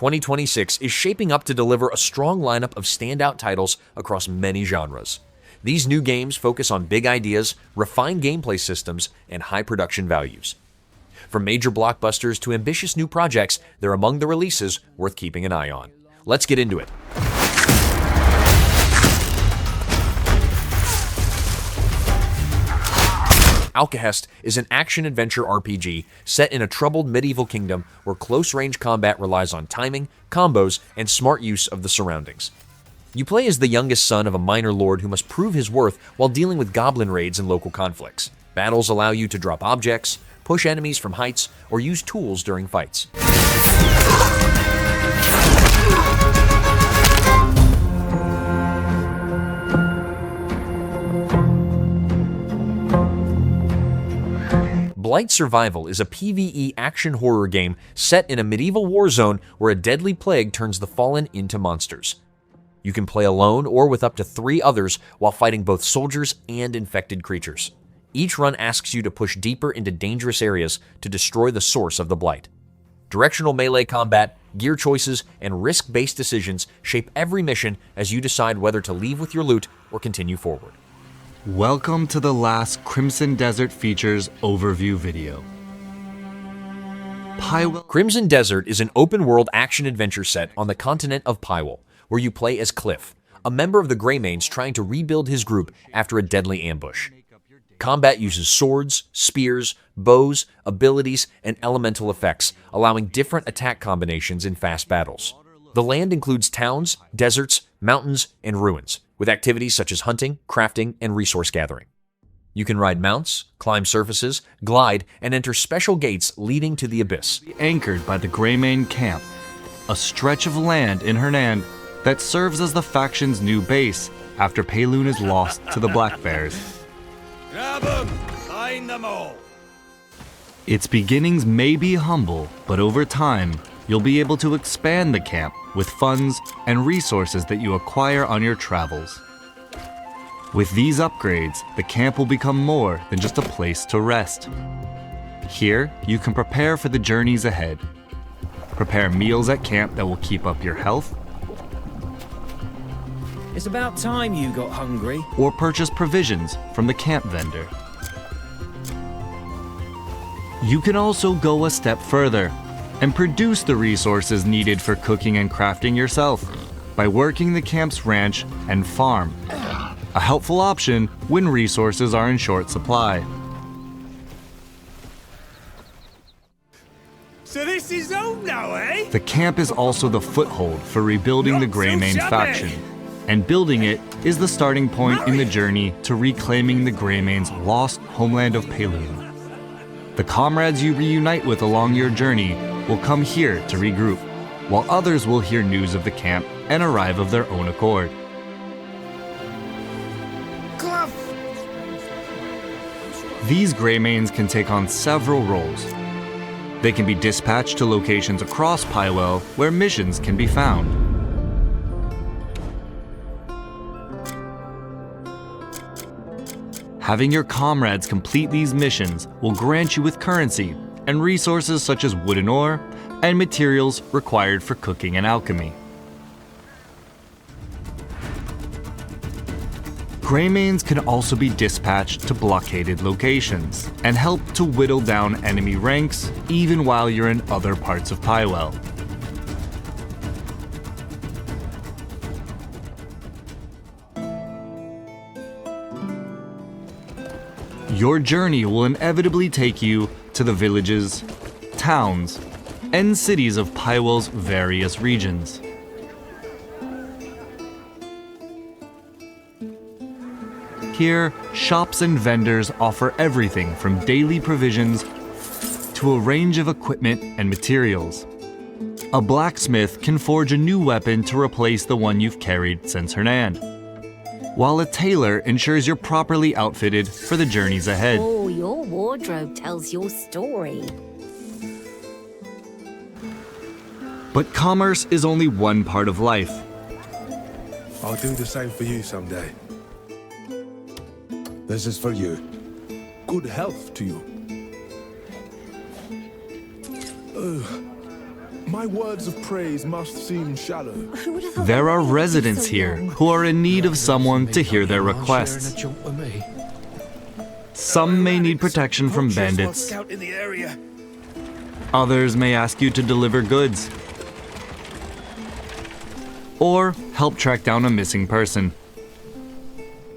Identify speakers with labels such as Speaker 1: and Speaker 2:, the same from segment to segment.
Speaker 1: 2026 is shaping up to deliver a strong lineup of standout titles across many genres. These new games focus on big ideas, refined gameplay systems, and high production values. From major blockbusters to ambitious new projects, they're among the releases worth keeping an eye on. Let's get into it. Alkahest is an action-adventure RPG set in a troubled medieval kingdom where close-range combat relies on timing, combos, and smart use of the surroundings. You play as the youngest son of a minor lord who must prove his worth while dealing with goblin raids and local conflicts. Battles allow you to drop objects, push enemies from heights, or use tools during fights. Blight Survival is a PvE action horror game set in a medieval war zone where a deadly plague turns the fallen into monsters. You can play alone or with up to 3 others while fighting both soldiers and infected creatures. Each run asks you to push deeper into dangerous areas to destroy the source of the blight. Directional melee combat, gear choices, and risk-based decisions shape every mission as you decide whether to leave with your loot or continue forward.
Speaker 2: Welcome to the last Crimson Desert Features overview video.
Speaker 1: Crimson Desert is an open-world action-adventure set on the continent of Pywell, where you play as Cliff, a member of the Greymanes trying to rebuild his group after a deadly ambush. Combat uses swords, spears, bows, abilities, and elemental effects, allowing different attack combinations in fast battles. The land includes towns, deserts, mountains, and ruins, with activities such as hunting, crafting, and resource gathering. You can ride mounts, climb surfaces, glide, and enter special gates leading to the abyss.
Speaker 2: Anchored by the Greymane camp, a stretch of land in Hernan that serves as the faction's new base after Payloon is lost to the Black Bears.
Speaker 3: Grab 'em! Find them all!
Speaker 2: Its beginnings may be humble, but over time, you'll be able to expand the camp with funds and resources that you acquire on your travels. With these upgrades, the camp will become more than just a place to rest. Here, you can prepare for the journeys ahead. Prepare meals at camp that will keep up your health,
Speaker 4: It's about time you got hungry.
Speaker 2: or purchase provisions from the camp vendor. You can also go a step further and produce the resources needed for cooking and crafting yourself by working the camp's ranch and farm, a helpful option when resources are in short supply.
Speaker 3: So this is home now, eh?
Speaker 2: The camp is also the foothold for rebuilding the
Speaker 3: Not so
Speaker 2: Greymane
Speaker 3: shabby.
Speaker 2: faction, and building it is the starting point in the journey to reclaiming the Greymane's lost homeland of Payloon. The comrades you reunite with along your journey will come here to regroup, while others will hear news of the camp and arrive of their own accord. These Greymanes can take on several roles. They can be dispatched to locations across Pywell where missions can be found. Having your comrades complete these missions will grant you with currency and resources such as wooden ore and materials required for cooking and alchemy. Greymanes can also be dispatched to blockaded locations and help to whittle down enemy ranks even while you're in other parts of Pywell. Your journey will inevitably take you to the villages, towns, and cities of Pywell's various regions. Here, shops and vendors offer everything from daily provisions to a range of equipment and materials. A blacksmith can forge a new weapon to replace the one you've carried since Hernan, while a tailor ensures you're properly outfitted for the journeys ahead.
Speaker 5: Oh, your wardrobe tells your story.
Speaker 2: But commerce is only one part of life.
Speaker 6: I'll do the same for you someday. This is for you. Good health to you. My My words of praise must seem shallow.
Speaker 5: Who would have thought
Speaker 2: There
Speaker 5: that
Speaker 2: are
Speaker 5: would take
Speaker 2: residents
Speaker 5: so
Speaker 2: here
Speaker 5: long?
Speaker 2: who are in need of someone to hear their requests. Some may need protection from bandits.
Speaker 3: Scout in the area.
Speaker 2: Others may ask you to deliver goods. Or help track down a missing person.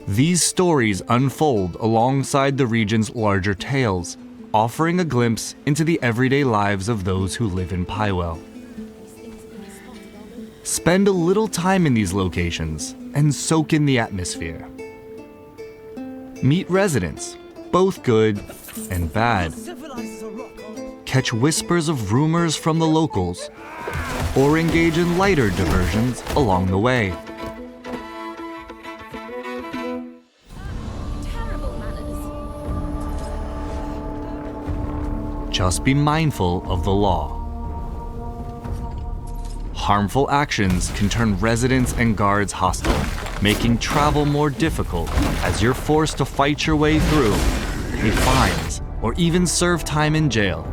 Speaker 2: These stories unfold alongside the region's larger tales, offering a glimpse into the everyday lives of those who live in Pywell. Spend a little time in these locations and soak in the atmosphere. Meet residents, both good and bad. Catch whispers of rumors from the locals, or engage in lighter diversions along the way.
Speaker 5: Terrible manners.
Speaker 2: Just be mindful of the law. Harmful actions can turn residents and guards hostile, making travel more difficult as you're forced to fight your way through, pay fines, or even serve time in jail.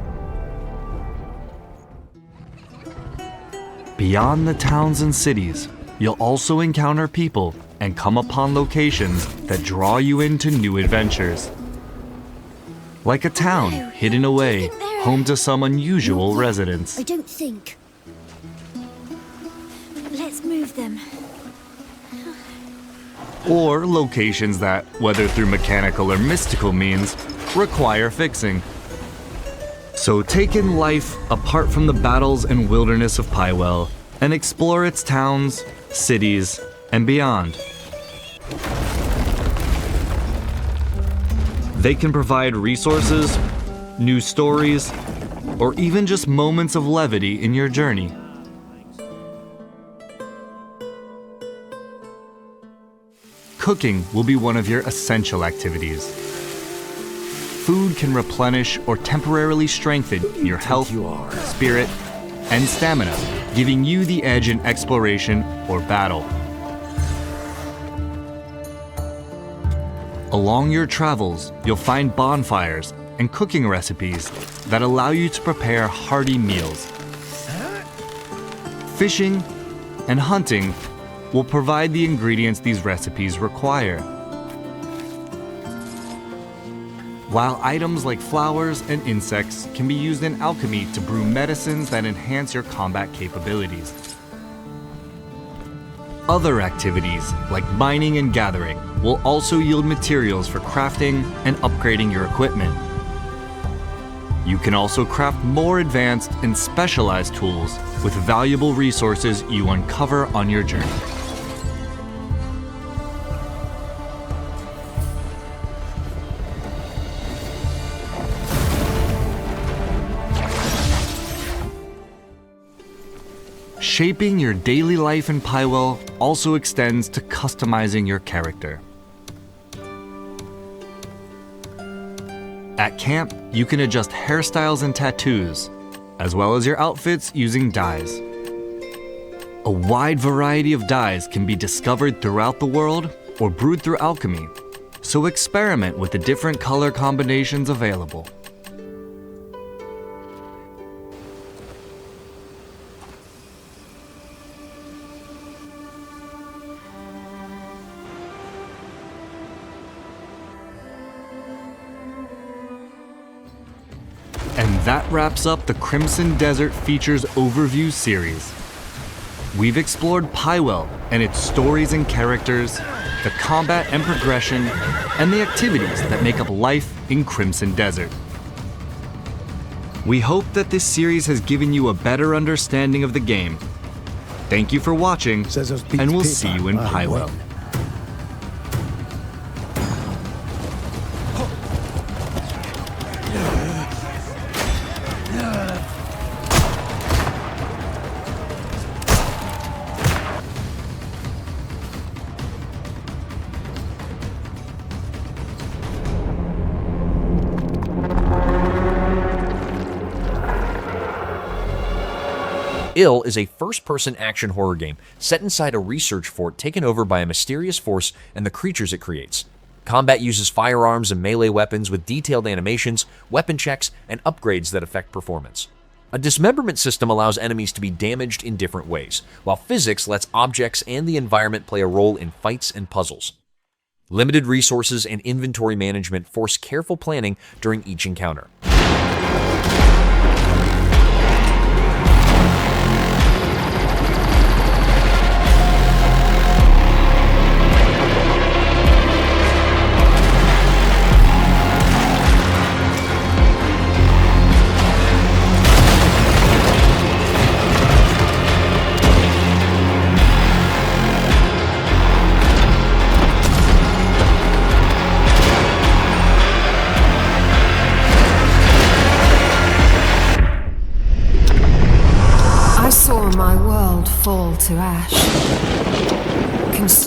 Speaker 2: Beyond the towns and cities, you'll also encounter people and come upon locations that draw you into new adventures. Like a town hidden away, home to some unusual residents.
Speaker 5: I don't think. Let's move them.
Speaker 2: Or locations that, whether through mechanical or mystical means, require fixing. So take in life apart from the battles and wilderness of Pywell and explore its towns, cities, and beyond. They can provide resources, new stories, or even just moments of levity in your journey. Cooking will be one of your essential activities. Food can replenish or temporarily strengthen your health, spirit, and stamina, giving you the edge in exploration or battle. Along your travels, you'll find bonfires and cooking recipes that allow you to prepare hearty meals. Fishing and hunting will provide the ingredients these recipes require. While items like flowers and insects can be used in alchemy to brew medicines that enhance your combat capabilities. Other activities, like mining and gathering, will also yield materials for crafting and upgrading your equipment. You can also craft more advanced and specialized tools with valuable resources you uncover on your journey. Shaping your daily life in Pywell also extends to customizing your character. At camp, you can adjust hairstyles and tattoos, as well as your outfits using dyes. A wide variety of dyes can be discovered throughout the world or brewed through alchemy, so experiment with the different color combinations available. And that wraps up the Crimson Desert Features Overview series. We've explored Pywell and its stories and characters, the combat and progression, and the activities that make up life in Crimson Desert. We hope that this series has given you a better understanding of the game. Thank you for watching, and we'll see you in Pywell.
Speaker 1: Ill is a first-person action horror game set inside a research fort taken over by a mysterious force and the creatures it creates. Combat uses firearms and melee weapons with detailed animations, weapon checks, and upgrades that affect performance. A dismemberment system allows enemies to be damaged in different ways, while physics lets objects and the environment play a role in fights and puzzles. Limited resources and inventory management force careful planning during each encounter.
Speaker 7: Fall to ash.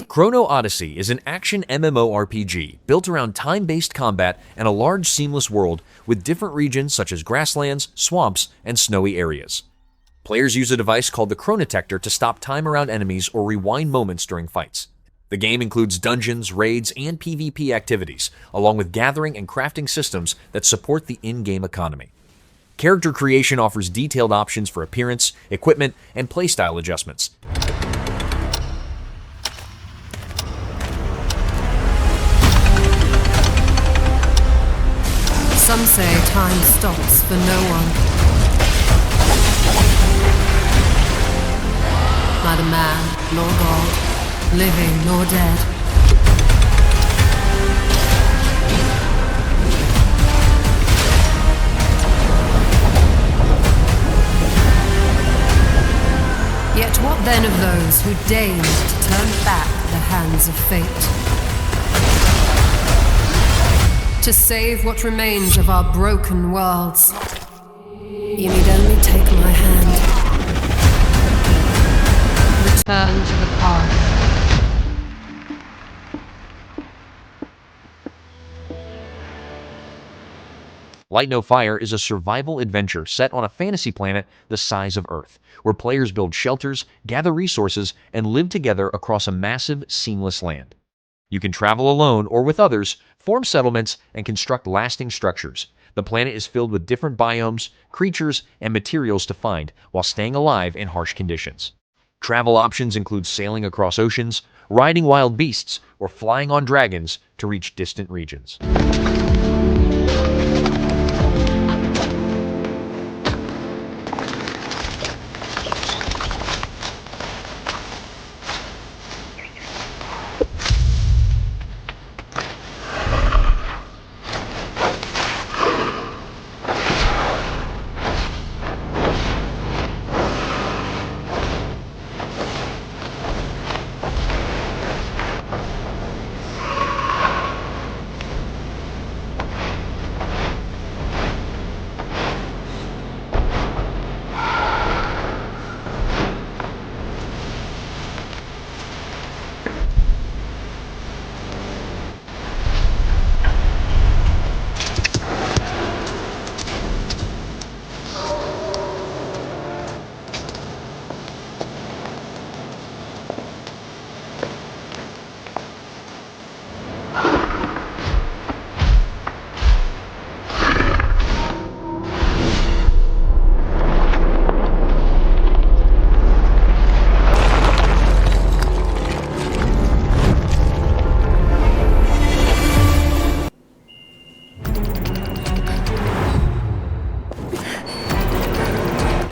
Speaker 1: Chrono Odyssey is an action MMORPG built around time-based combat and a large seamless world with different regions such as grasslands, swamps, and snowy areas. Players use a device called the Chronotector to stop time around enemies or rewind moments during fights. The game includes dungeons, raids, and PvP activities, along with gathering and crafting systems that support the in-game economy. Character creation offers detailed options for appearance, equipment, and playstyle adjustments.
Speaker 7: Some say time stops for no one. Neither man nor God, living nor dead. Yet what then of those who deigned to turn back the hands of fate? To save what remains of our broken worlds, you need only take my hand. Return to the path.
Speaker 1: Light No Fire is a survival adventure set on a fantasy planet the size of Earth, where players build shelters, gather resources, and live together across a massive, seamless land. You can travel alone or with others, form settlements, and construct lasting structures. The planet is filled with different biomes, creatures, and materials to find while staying alive in harsh conditions. Travel options include sailing across oceans, riding wild beasts, or flying on dragons to reach distant regions.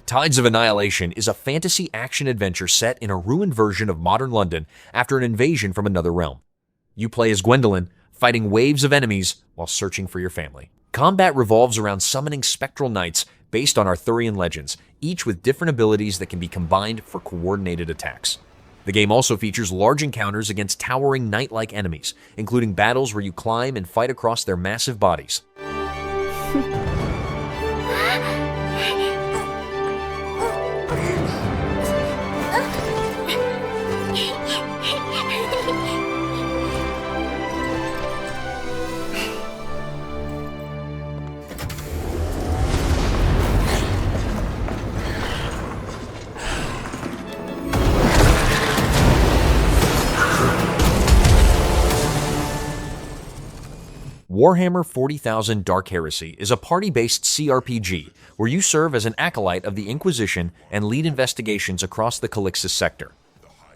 Speaker 1: Tides of Annihilation is a fantasy action-adventure set in a ruined version of modern London after an invasion from another realm. You play as Gwendolyn, fighting waves of enemies while searching for your family. Combat revolves around summoning spectral knights based on Arthurian legends, each with different abilities that can be combined for coordinated attacks. The game also features large encounters against towering knight-like enemies, including battles where you climb and fight across their massive bodies. Warhammer 40,000 Dark Heresy is a party-based CRPG where you serve as an acolyte of the Inquisition and lead investigations across the Calixis sector.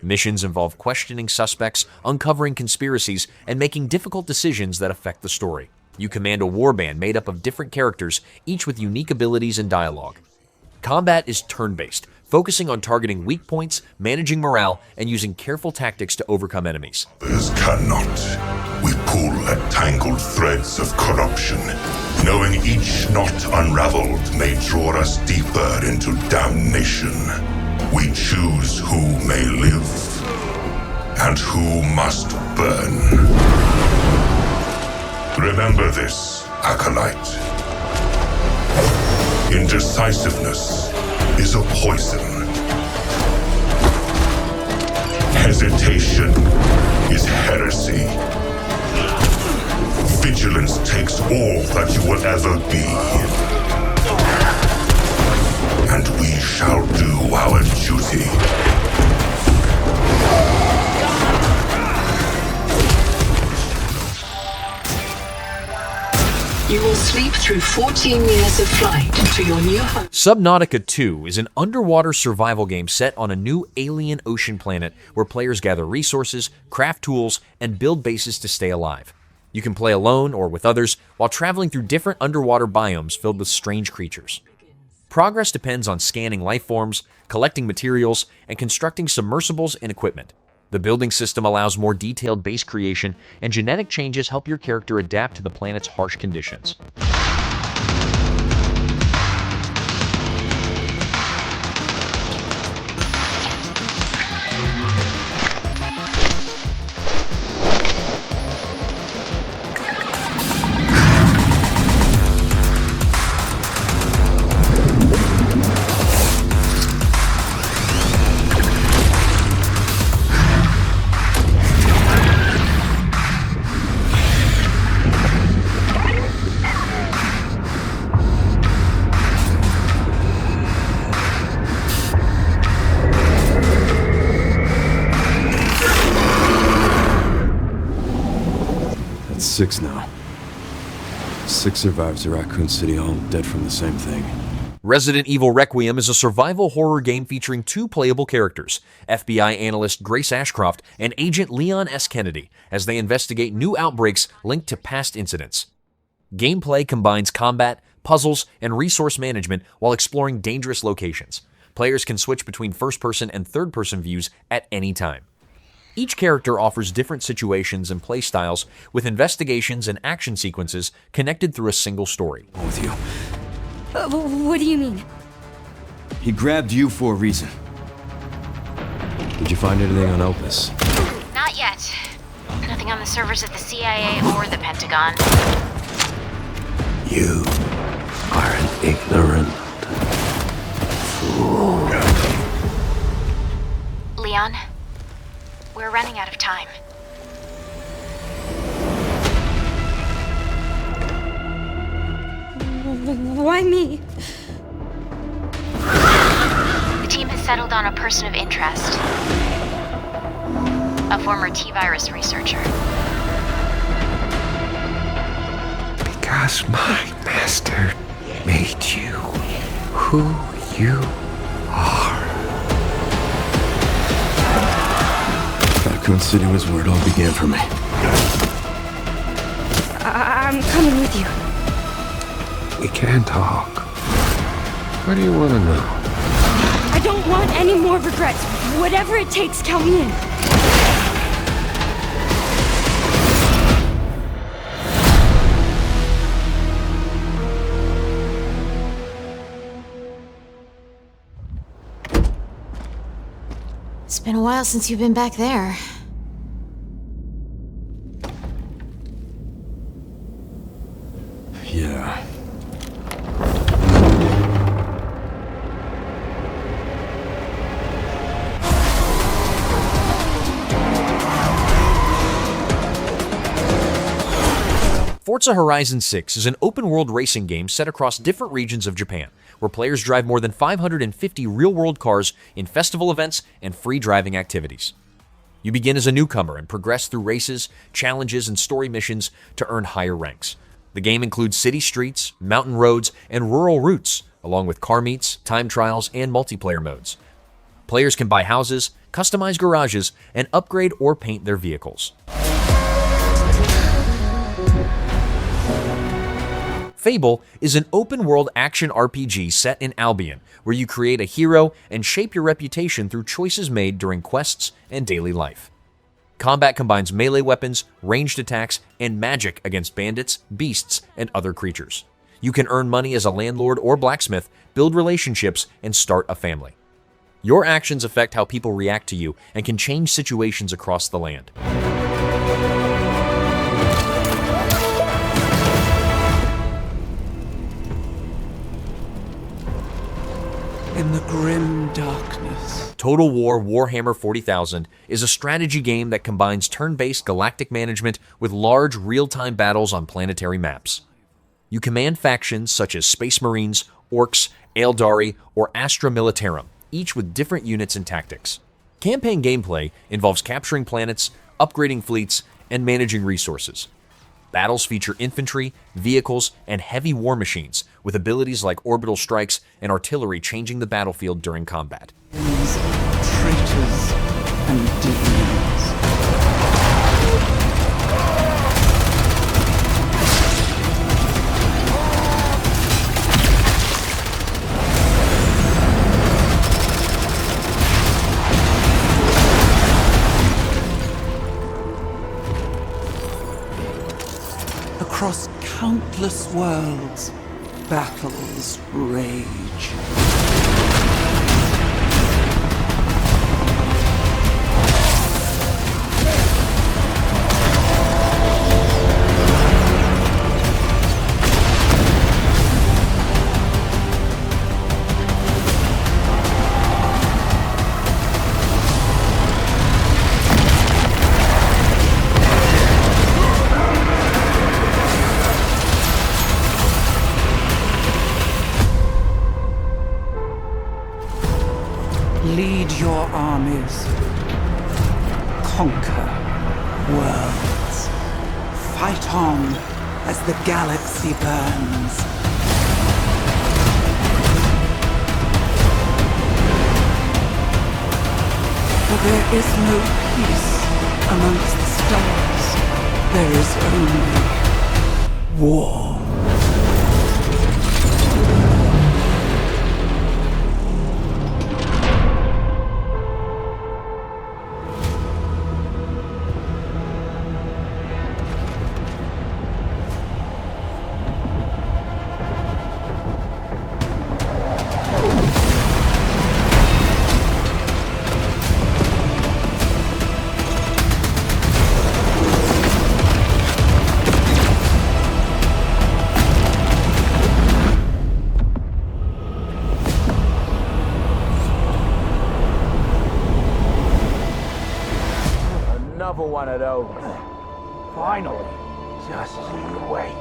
Speaker 1: Missions involve questioning suspects, uncovering conspiracies, and making difficult decisions that affect the story. You command a warband made up of different characters, each with unique abilities and dialogue. Combat is turn-based, focusing on targeting weak points, managing morale, and using careful tactics to overcome enemies.
Speaker 8: Others cannot. We pull at tangled threads of corruption, knowing each knot unraveled may draw us deeper into damnation. We choose who may live and who must burn. Remember this, Acolyte. Indecisiveness is a poison. Hesitation is heresy. Vigilance takes all that you will ever be. And we shall do our duty.
Speaker 9: You will sleep through 14 years of flight to your new home.
Speaker 1: Subnautica 2 is an underwater survival game set on a new alien ocean planet where players gather resources, craft tools, and build bases to stay alive. You can play alone or with others while traveling through different underwater biomes filled with strange creatures. Progress depends on scanning life forms, collecting materials, and constructing submersibles and equipment. The building system allows more detailed base creation, and genetic changes help your character adapt to the planet's harsh conditions.
Speaker 6: That's 6 now. 6 survivors of Raccoon City, all dead from the same thing.
Speaker 1: Resident Evil Requiem is a survival horror game featuring 2 playable characters, FBI analyst Grace Ashcroft and Agent Leon S. Kennedy, as they investigate new outbreaks linked to past incidents. Gameplay combines combat, puzzles, and resource management while exploring dangerous locations. Players can switch between first-person and third-person views at any time. Each character offers different situations and playstyles, with investigations and action sequences connected through a single story.
Speaker 6: I'm with you.
Speaker 5: What do you mean?
Speaker 6: He grabbed you for a reason. Did you find anything on Opus?
Speaker 10: Not yet. Nothing on the servers at the CIA or the Pentagon.
Speaker 6: You are an ignorant fool.
Speaker 10: Leon, we're running out of time.
Speaker 5: Why me?
Speaker 10: The team has settled on a person of interest. A former T-virus researcher.
Speaker 11: Because my master made you who you are.
Speaker 6: Raccoon City was where it all began for me.
Speaker 5: I'm coming with you.
Speaker 11: We can talk. What do you want to know?
Speaker 5: I don't want any more regrets. Whatever it takes, count me in.
Speaker 10: It's been a while since you've been back there.
Speaker 6: Yeah.
Speaker 1: Forza Horizon 6 is an open-world racing game set across different regions of Japan, where players drive more than 550 real-world cars in festival events and free driving activities. You begin as a newcomer and progress through races, challenges, and story missions to earn higher ranks. The game includes city streets, mountain roads, and rural routes, along with car meets, time trials, and multiplayer modes. Players can buy houses, customize garages, and upgrade or paint their vehicles. Fable is an open-world action RPG set in Albion, where you create a hero and shape your reputation through choices made during quests and daily life. Combat combines melee weapons, ranged attacks, and magic against bandits, beasts, and other creatures. You can earn money as a landlord or blacksmith, build relationships, and start a family. Your actions affect how people react to you and can change situations across the land.
Speaker 12: In the grim darkness.
Speaker 1: Total War Warhammer 40,000 is a strategy game that combines turn-based galactic management with large, real-time battles on planetary maps. You command factions such as Space Marines, Orcs, Eldari, or Astra Militarum, each with different units and tactics. Campaign gameplay involves capturing planets, upgrading fleets, and managing resources. Battles feature infantry, vehicles, and heavy war machines, with abilities like orbital strikes and artillery changing the battlefield during combat.
Speaker 12: Traitors and demons. Across countless worlds, battles rage. Lead your armies. Conquer worlds. Fight on as the galaxy burns. For there is no peace amongst the stars. There is only war.
Speaker 3: Another one of those. Finally. Just you wait.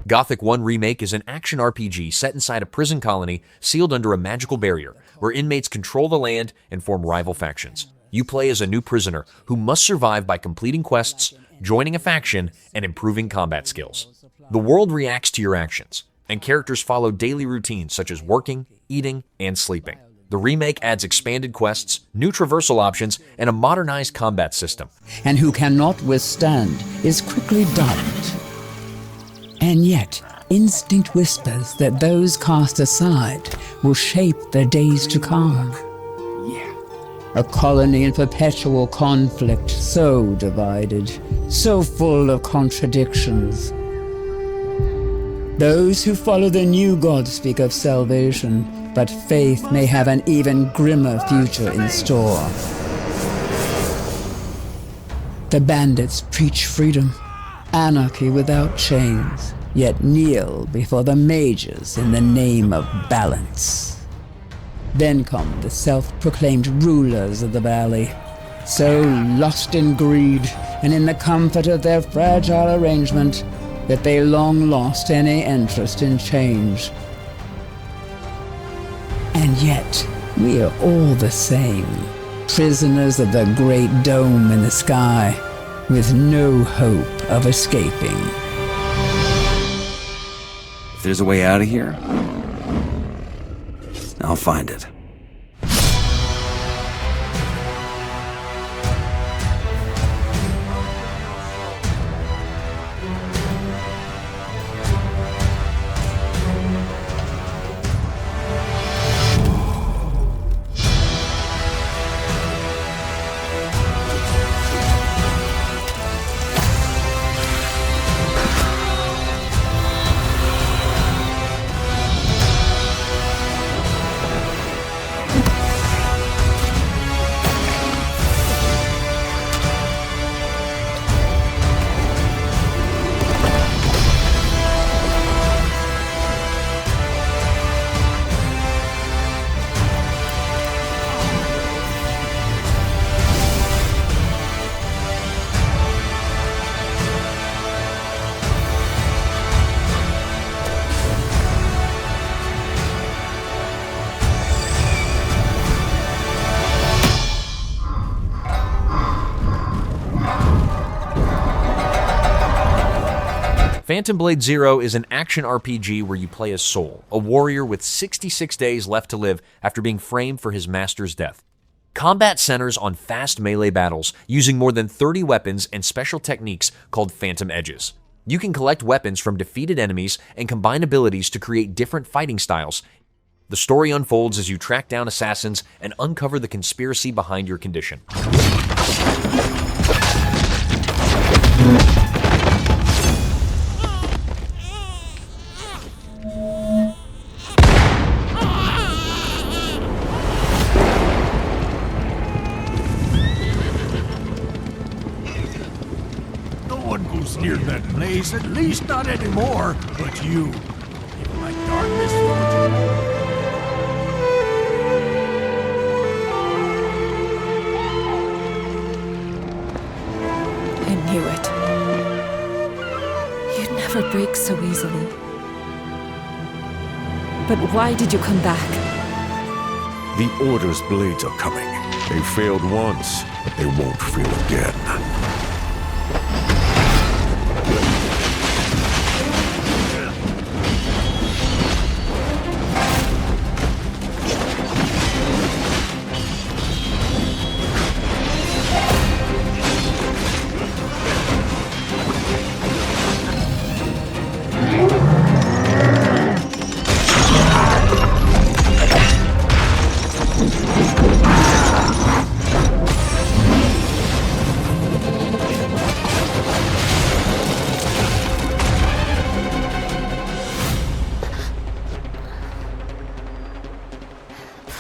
Speaker 1: Gothic 1 Remake is an action RPG set inside a prison colony sealed under a magical barrier, where inmates control the land and form rival factions. You play as a new prisoner who must survive by completing quests, joining a faction, and improving combat skills. The world reacts to your actions, and characters follow daily routines such as working, eating, and sleeping. The remake adds expanded quests, new traversal options, and a modernized combat system.
Speaker 12: And who cannot withstand is quickly dulled. And yet, instinct whispers that those cast aside will shape their days to come. A colony in perpetual conflict, so divided, so full of contradictions. Those who follow the new god speak of salvation, but faith may have an even grimmer future in store. The bandits preach freedom, anarchy without chains, yet kneel before the mages in the name of balance. Then come the self-proclaimed rulers of the valley, so lost in greed and in the comfort of their fragile arrangement that they long lost any interest in change. And yet, we are all the same, prisoners of the great dome in the sky, with no hope of escaping.
Speaker 6: If there's a way out of here, I'll find it.
Speaker 1: Phantom Blade Zero is an action RPG where you play as Soul, a warrior with 66 days left to live after being framed for his master's death. Combat centers on fast melee battles, using more than 30 weapons and special techniques called Phantom Edges. You can collect weapons from defeated enemies and combine abilities to create different fighting styles. The story unfolds as you track down assassins and uncover the conspiracy behind your condition.
Speaker 3: Near that place, at least not anymore. But you, even my dark misfortune.
Speaker 13: I knew it. You'd never break so easily. But why did you come back?
Speaker 11: The Order's blades are coming. They failed once, but they won't fail again.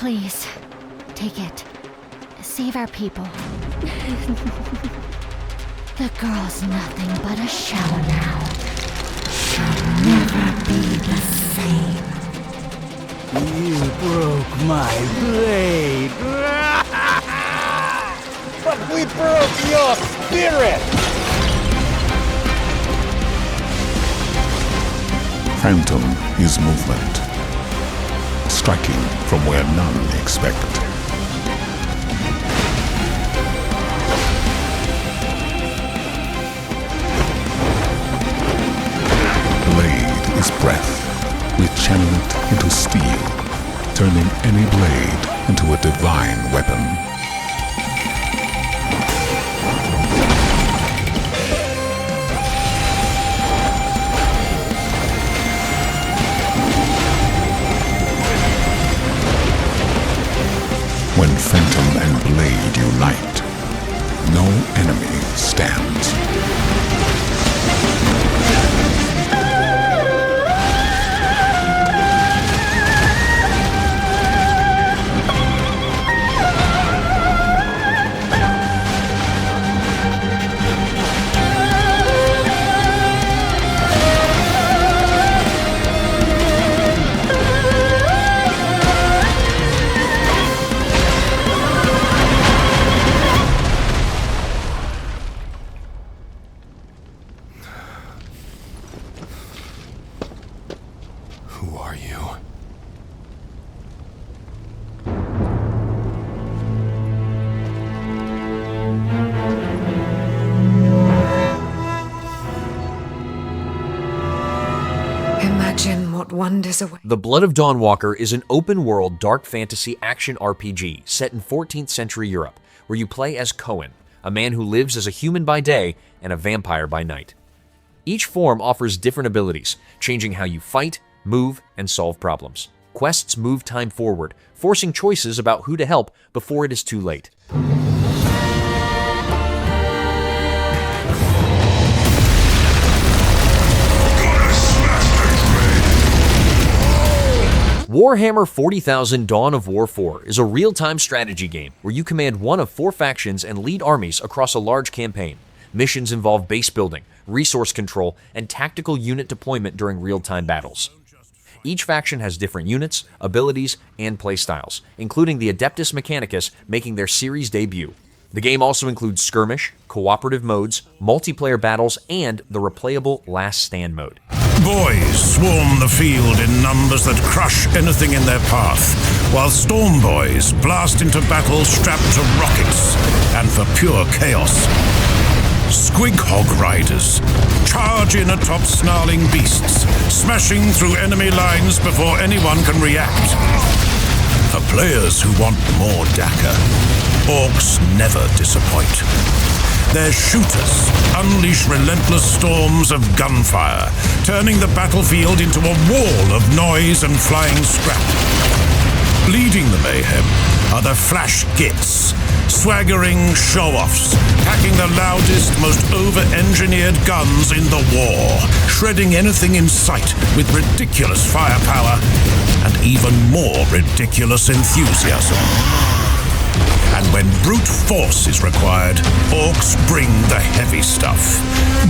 Speaker 10: Please, take it. Save our people. The girl's nothing but a shell now. She'll never be the same.
Speaker 3: You broke my blade. But we broke your spirit.
Speaker 11: Phantom is movement, striking from where none expect. Blade is breath. We channel it into steel, turning any blade into a divine weapon. When Phantom and Blade unite, no enemy stands.
Speaker 14: wanders away.
Speaker 1: The Blood of Dawnwalker is an open-world dark fantasy action RPG set in 14th century Europe, where you play as Cohen, a man who lives as a human by day and a vampire by night. Each form offers different abilities, changing how you fight, move, and solve problems. Quests move time forward, forcing choices about who to help before it is too late. Warhammer 40,000 Dawn of War 4 is a real-time strategy game where you command one of 4 factions and lead armies across a large campaign. Missions involve base building, resource control, and tactical unit deployment during real-time battles. Each faction has different units, abilities, and playstyles, including the Adeptus Mechanicus making their series debut. The game also includes skirmish, cooperative modes, multiplayer battles, and the replayable Last Stand mode.
Speaker 15: Boys swarm the field in numbers that crush anything in their path, while storm boys blast into battle strapped to rockets and for pure chaos. Squighog riders charge in atop snarling beasts, smashing through enemy lines before anyone can react. For players who want more Daka, orcs never disappoint. Their shooters unleash relentless storms of gunfire, turning the battlefield into a wall of noise and flying scrap. Leading the mayhem are the Flash Gits, swaggering show-offs, packing the loudest, most over-engineered guns in the war, shredding anything in sight with ridiculous firepower and even more ridiculous enthusiasm. And when brute force is required, orcs bring the heavy stuff.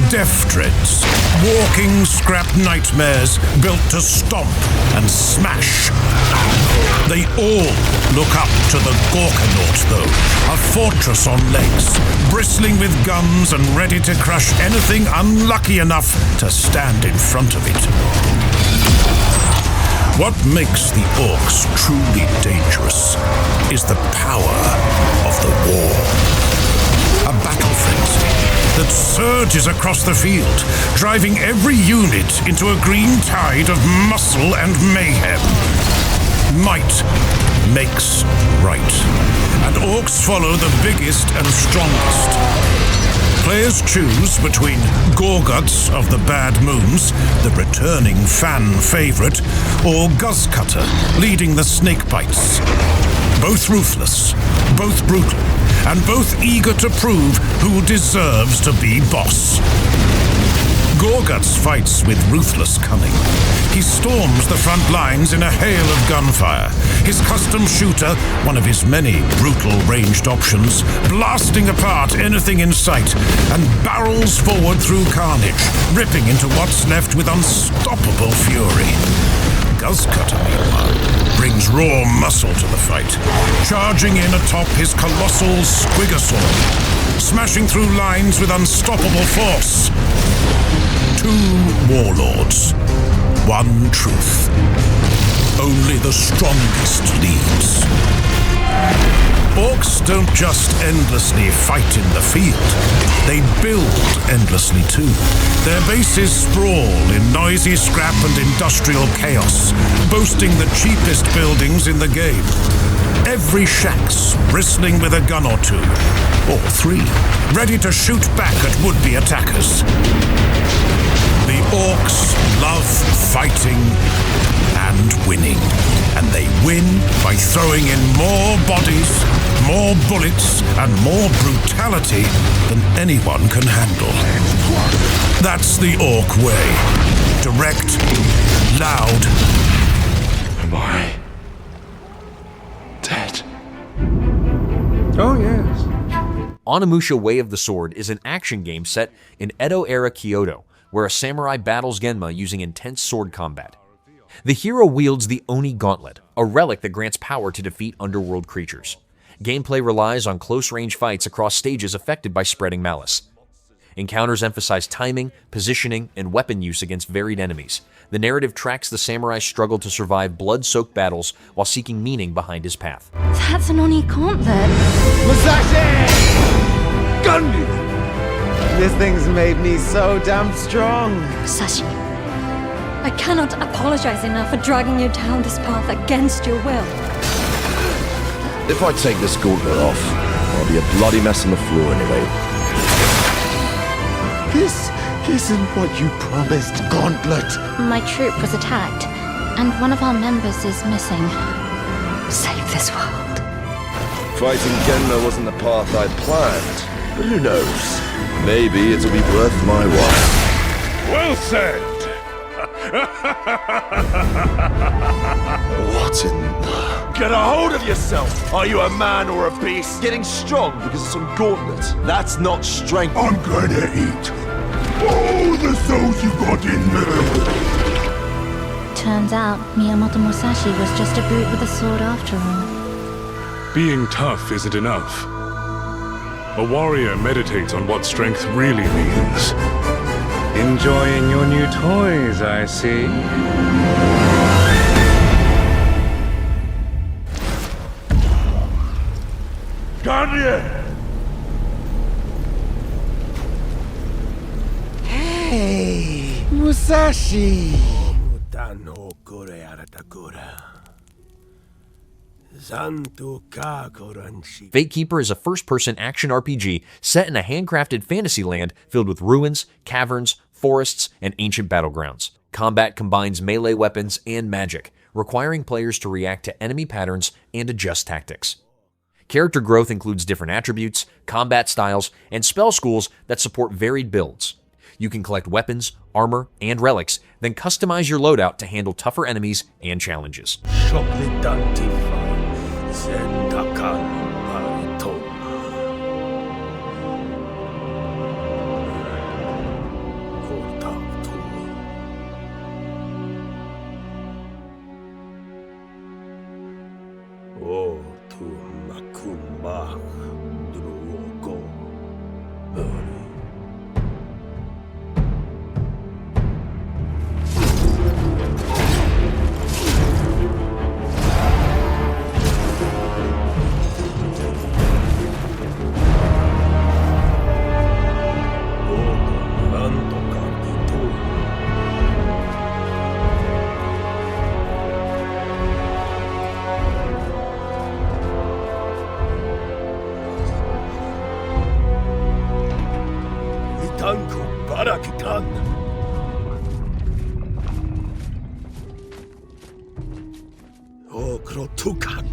Speaker 15: Death dreads, walking scrap nightmares built to stomp and smash. They all look up to the Gorkanaut, though, a fortress on legs, bristling with guns and ready to crush anything unlucky enough to stand in front of it. What makes the orcs truly dangerous is the power of the war. A battle frenzy that surges across the field, driving every unit into a green tide of muscle and mayhem. Might makes right, and orcs follow the biggest and strongest. Players choose between Gorguts of the Bad Moons, the returning fan favorite, or Guzzcutter, leading the Snakebites. Both ruthless, both brutal, and both eager to prove who deserves to be boss. Gorguts fights with ruthless cunning. He storms the front lines in a hail of gunfire, his custom shooter, one of his many brutal ranged options, blasting apart anything in sight, and barrels forward through carnage, ripping into what's left with unstoppable fury. Guzzcutter, meanwhile, brings raw muscle to the fight, charging in atop his colossal Squigosaur, smashing through lines with unstoppable force. 2 warlords, one truth. Only the strongest leads. Orcs don't just endlessly fight in the field. They build endlessly too. Their bases sprawl in noisy scrap and industrial chaos, boasting the cheapest buildings in the game. Every shack's bristling with a gun or 2, or 3, ready to shoot back at would-be attackers. The orcs love fighting and winning, and they win by throwing in more bodies, more bullets, and more brutality than anyone can handle. That's the orc way. Direct, loud.
Speaker 11: Am I dead?
Speaker 3: Oh, yes.
Speaker 1: Onimusha Way of the Sword is an action game set in Edo-era Kyoto, where a samurai battles Genma using intense sword combat. The hero wields the Oni Gauntlet, a relic that grants power to defeat underworld creatures. Gameplay relies on close-range fights across stages affected by spreading malice. Encounters emphasize timing, positioning, and weapon use against varied enemies. The narrative tracks the samurai's struggle to survive blood-soaked battles while seeking meaning behind his path.
Speaker 10: That's an Oni Gauntlet.
Speaker 16: Musashi! Gundy! This thing's made me so damn strong.
Speaker 10: Musashi.
Speaker 5: I cannot apologize enough for dragging you down this path against your will.
Speaker 14: If I take this gauntlet off, I'll be a bloody mess on the floor anyway.
Speaker 16: This isn't what you promised, Gauntlet.
Speaker 10: My troop was attacked, and one of our members is missing. Save this world.
Speaker 14: Fighting Genma wasn't the path I planned, but who knows? Maybe it'll be worth my while.
Speaker 3: Well said!
Speaker 16: What in the...
Speaker 14: Get a hold of yourself! Are you a man or a beast? Getting strong because of some gauntlet. That's not strength.
Speaker 8: I'm gonna eat all the souls you got in there.
Speaker 10: Turns out, Miyamoto Musashi was just a brute with a sword after all.
Speaker 3: Being tough isn't enough. A warrior meditates on what strength really means. Enjoying your new toys, I see. Guardian!
Speaker 16: Hey, Musashi!
Speaker 1: Fatekeeper is a first-person action RPG set in a handcrafted fantasy land filled with ruins, caverns, forests, and ancient battlegrounds. Combat combines melee weapons and magic, requiring players to react to enemy patterns and adjust tactics. Character growth includes different attributes, combat styles, and spell schools that support varied builds. You can collect weapons, armor, and relics, then customize your loadout to handle tougher enemies and challenges.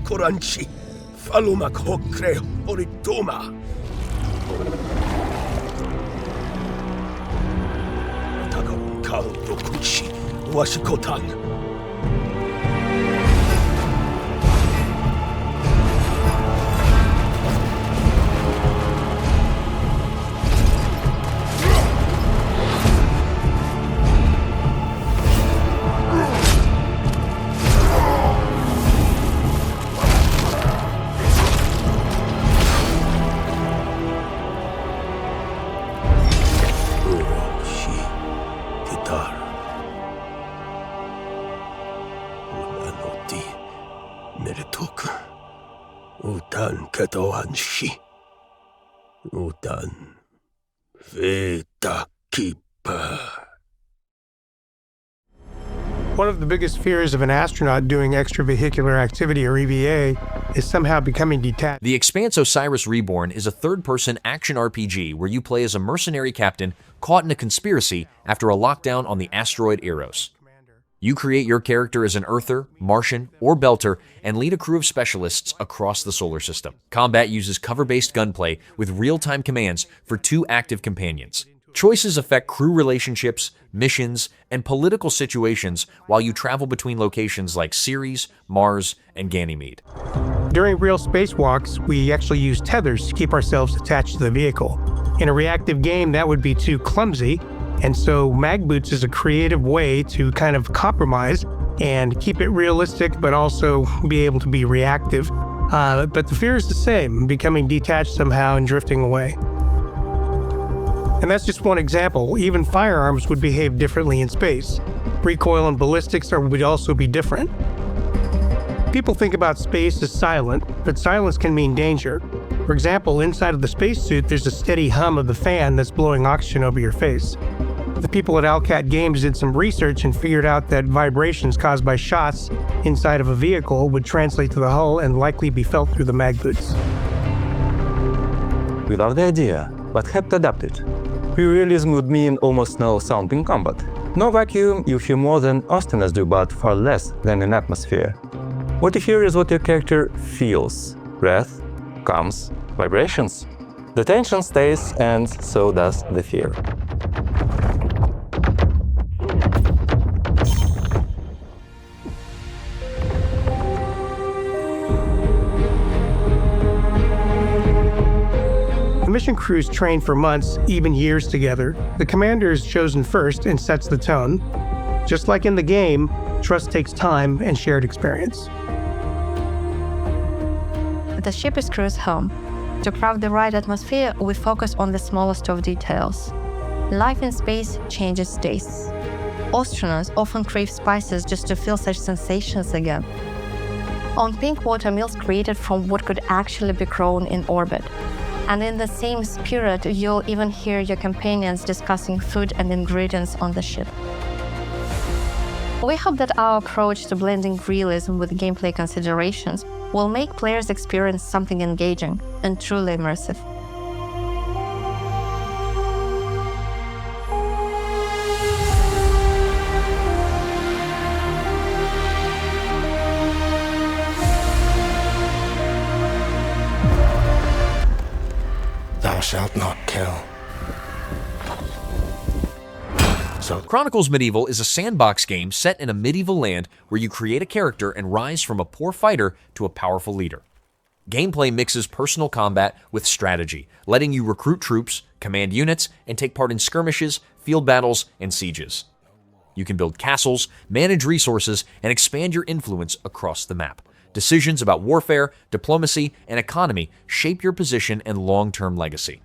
Speaker 17: Koranchi, Falumak Hokre, Oritoma. Takarun Kal Dokuchi, Washikotan. Ketoanshi Utan Fatekeeper.
Speaker 18: One of the biggest fears of an astronaut doing extravehicular activity, or EVA, is somehow becoming detached.
Speaker 1: The Expanse Osiris Reborn is a third-person action RPG where you play as a mercenary captain caught in a conspiracy after a lockdown on the asteroid Eros. You create your character as an Earther, Martian, or Belter and lead a crew of specialists across the solar system. Combat uses cover-based gunplay with real-time commands for 2 active companions. Choices affect crew relationships, missions, and political situations while you travel between locations like Ceres, Mars, and Ganymede.
Speaker 18: During real spacewalks, we actually use tethers to keep ourselves attached to the vehicle. In a reactive game, that would be too clumsy, and so mag boots is a creative way to kind of compromise and keep it realistic, but also be able to be reactive. But the fear is the same, becoming detached somehow and drifting away. And that's just one example. Even firearms would behave differently in space. Recoil and ballistics would also be different. People think about space as silent, but silence can mean danger. For example, inside of the spacesuit, there's a steady hum of the fan that's blowing oxygen over your face. The people at Alcat Games did some research and figured out that vibrations caused by shots inside of a vehicle would translate to the hull and likely be felt through the mag boots.
Speaker 19: We love the idea, but had to adapt it. Pure realism would mean almost no sound in combat. No vacuum, you hear more than Austiners do, but far less than in atmosphere. What you hear is what your character feels. Breath, comes, vibrations. The tension stays, and so does the fear.
Speaker 18: The mission crews train for months, even years together. The commander is chosen first and sets the tone. Just like in the game, trust takes time and shared experience.
Speaker 20: The ship is crew's home. To craft the right atmosphere, we focus on the smallest of details. Life in space changes tastes. Astronauts often crave spices just to feel such sensations again. On pink water meals created from what could actually be grown in orbit. And in the same spirit, you'll even hear your companions discussing food and ingredients on the ship. We hope that our approach to blending realism with gameplay considerations will make players experience something engaging and truly immersive.
Speaker 17: Thou shalt not kill.
Speaker 1: Chronicles Medieval is a sandbox game set in a medieval land where you create a character and rise from a poor fighter to a powerful leader. Gameplay mixes personal combat with strategy, letting you recruit troops, command units, and take part in skirmishes, field battles, and sieges. You can build castles, manage resources, and expand your influence across the map. Decisions about warfare, diplomacy, and economy shape your position and long-term legacy.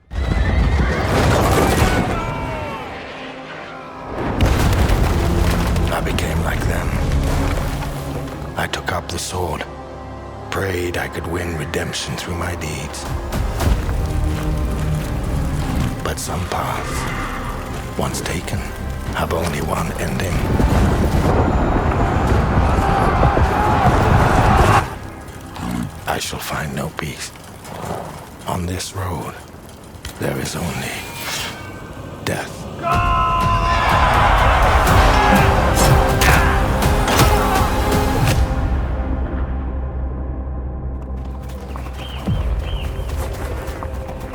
Speaker 17: I became like them. I took up the sword, prayed I could win redemption through my deeds. But some paths, once taken, have only one ending. I shall find no peace. On this road, there is only death.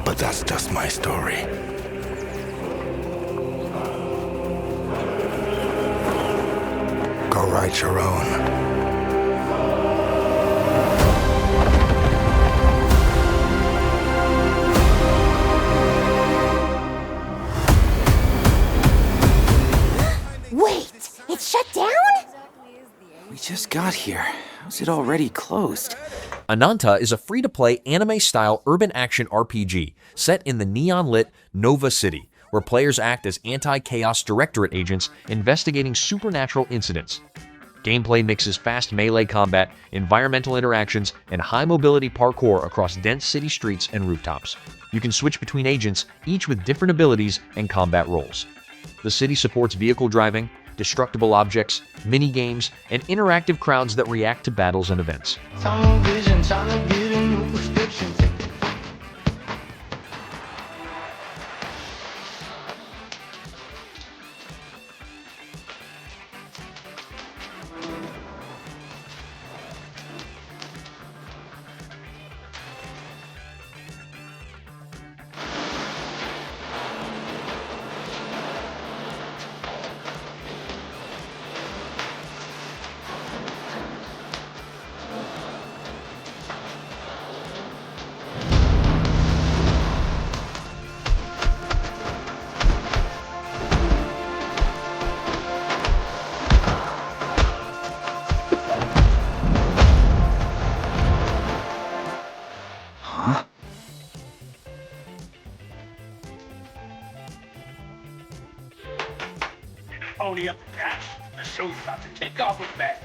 Speaker 17: But that's just my story. Go write your own.
Speaker 10: Wait, it's shut down?
Speaker 21: We just got here. How's it already closed?
Speaker 1: Ananta is a free-to-play anime-style urban action RPG set in the neon-lit Nova City, where players act as anti-chaos directorate agents investigating supernatural incidents. Gameplay mixes fast melee combat, environmental interactions, and high-mobility parkour across dense city streets and rooftops. You can switch between agents, each with different abilities and combat roles. The city supports vehicle driving, destructible objects, mini-games, and interactive crowds that react to battles and events.
Speaker 17: Only up the cash. The show's about to take off with that.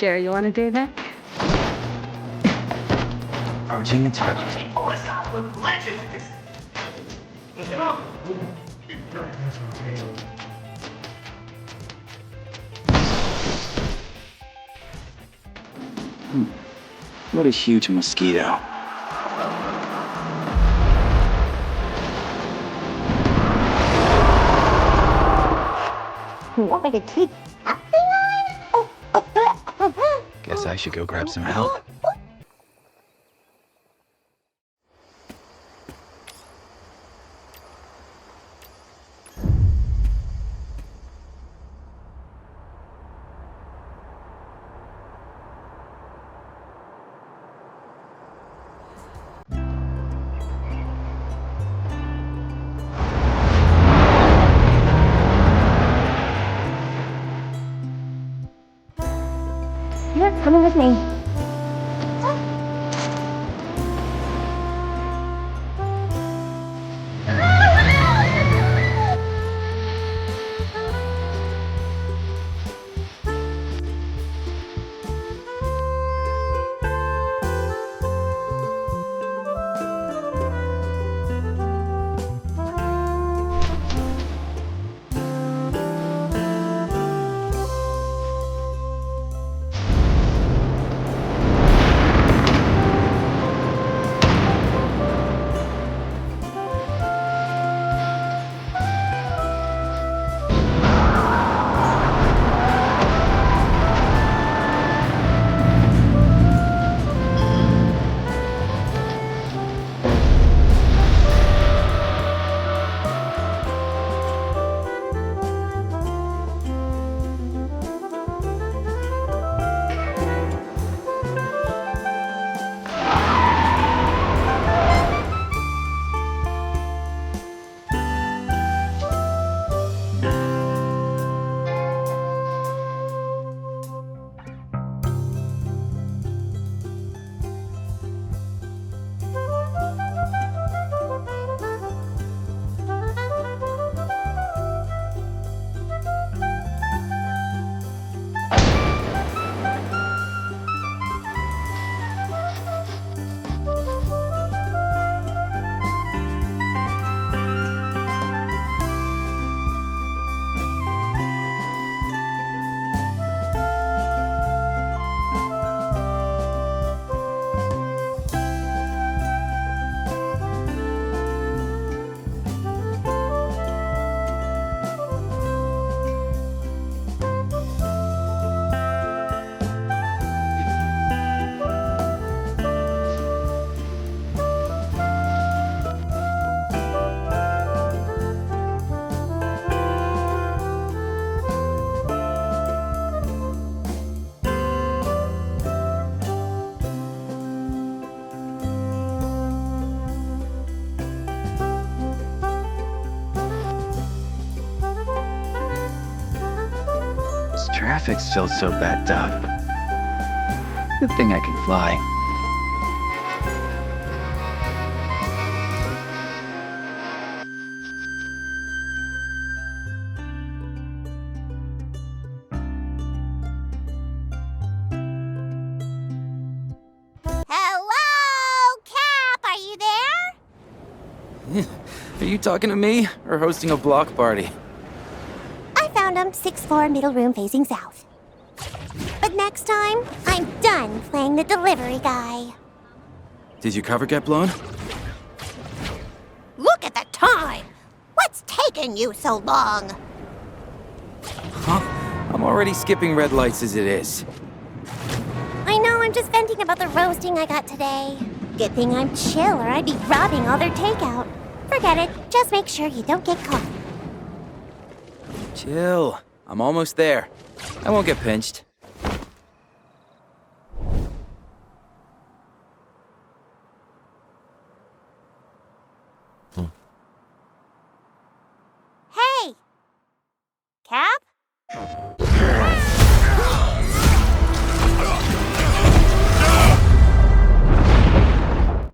Speaker 4: share you want to do that?
Speaker 21: Approaching the target. What a huge mosquito. Guess I should go grab some help.
Speaker 10: You're coming with me.
Speaker 21: Traffic's still so backed up. Good thing I can fly.
Speaker 22: Hello, Cap, are you there?
Speaker 21: Are you talking to me or hosting a block party?
Speaker 22: I found him, 6th floor, middle room facing south. But next time, I'm done playing the delivery guy.
Speaker 21: Did your cover get blown?
Speaker 22: Look at the time! What's taking you so long?
Speaker 21: Huh? I'm already skipping red lights as it is.
Speaker 22: I know, I'm just venting about the roasting I got today. Good thing I'm chill or I'd be robbing all their takeout. Forget it, just make sure you don't get caught.
Speaker 21: Chill. I'm almost there. I won't get pinched.
Speaker 22: Hey! Cap?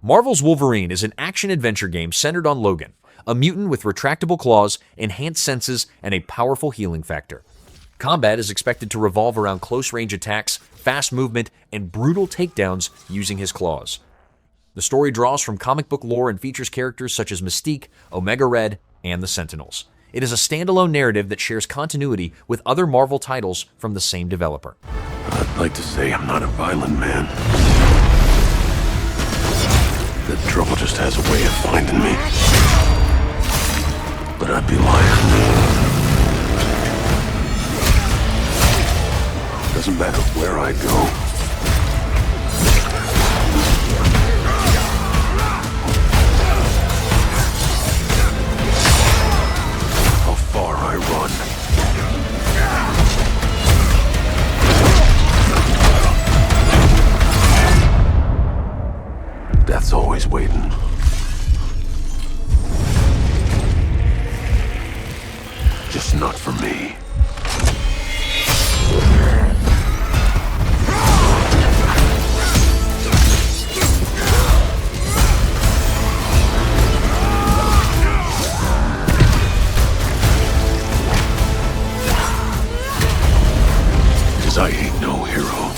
Speaker 1: Marvel's Wolverine is an action-adventure game centered on Logan, a mutant with retractable claws, enhanced senses, and a powerful healing factor. Combat is expected to revolve around close-range attacks, fast movement, and brutal takedowns using his claws. The story draws from comic book lore and features characters such as Mystique, Omega Red, and the Sentinels. It is a standalone narrative that shares continuity with other Marvel titles from the same developer.
Speaker 2: I'd like to say I'm not a violent man. The trouble just has a way of finding me. But I'd be lying. Doesn't matter where I go. How far I run. Death's always waiting. Just not for me. I ain't no hero.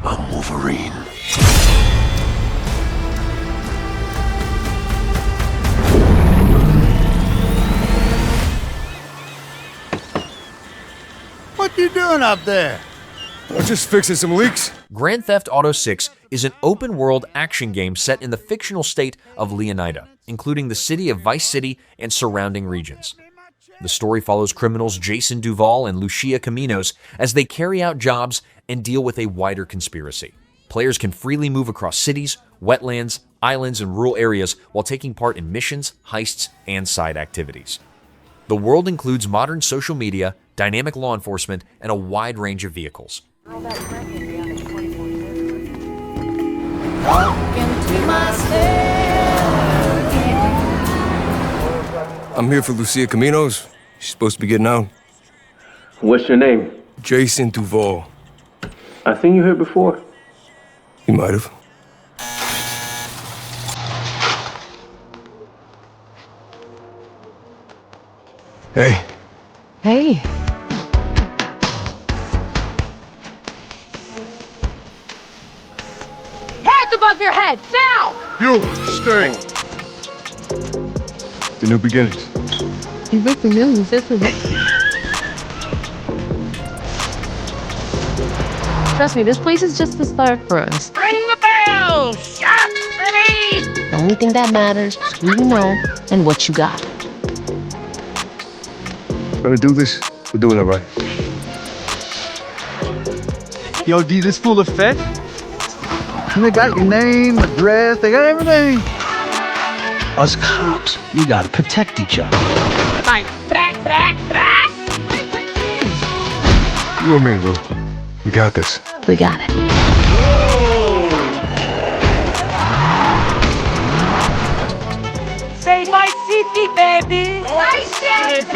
Speaker 2: I'm Wolverine.
Speaker 4: What you doing up there?
Speaker 6: I'm just fixing some leaks.
Speaker 1: Grand Theft Auto 6 is an open-world action game set in the fictional state of Leonida, including the city of Vice City and surrounding regions. The story follows criminals Jason Duval and Lucia Caminos as they carry out jobs and deal with a wider conspiracy. Players can freely move across cities, wetlands, islands, and rural areas while taking part in missions, heists, and side activities. The world includes modern social media, dynamic law enforcement, and a wide range of vehicles.
Speaker 6: I'm here for Lucia Caminos. She's supposed to be getting out.
Speaker 2: What's your name?
Speaker 6: Jason Duval.
Speaker 2: I seen you here before.
Speaker 6: You might have. Hey.
Speaker 13: Hey.
Speaker 23: Hands above your head, now!
Speaker 2: You, stay.
Speaker 6: The new beginnings.
Speaker 13: You look familiar, isn't it? Trust me, this place is just the start for us.
Speaker 23: Ring the bell! Shot ready!
Speaker 13: The only thing that matters is who you know and what you got.
Speaker 6: Gonna do this, we're doing it right.
Speaker 4: Yo, D, this full of fed? They got your name, address, they got everything.
Speaker 24: Us cops, we gotta protect each other.
Speaker 23: Like,
Speaker 6: You and me, Lou. We got this.
Speaker 13: We got it.
Speaker 23: Say my city, baby! My city!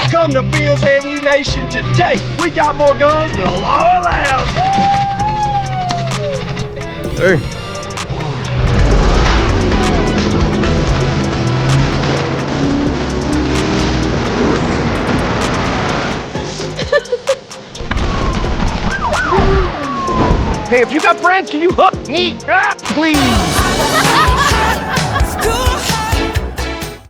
Speaker 4: Come to Bill's Ammunition today. We got more guns than all allowed.
Speaker 6: Hey.
Speaker 4: Hey, if you got brands, can you hook me up, please?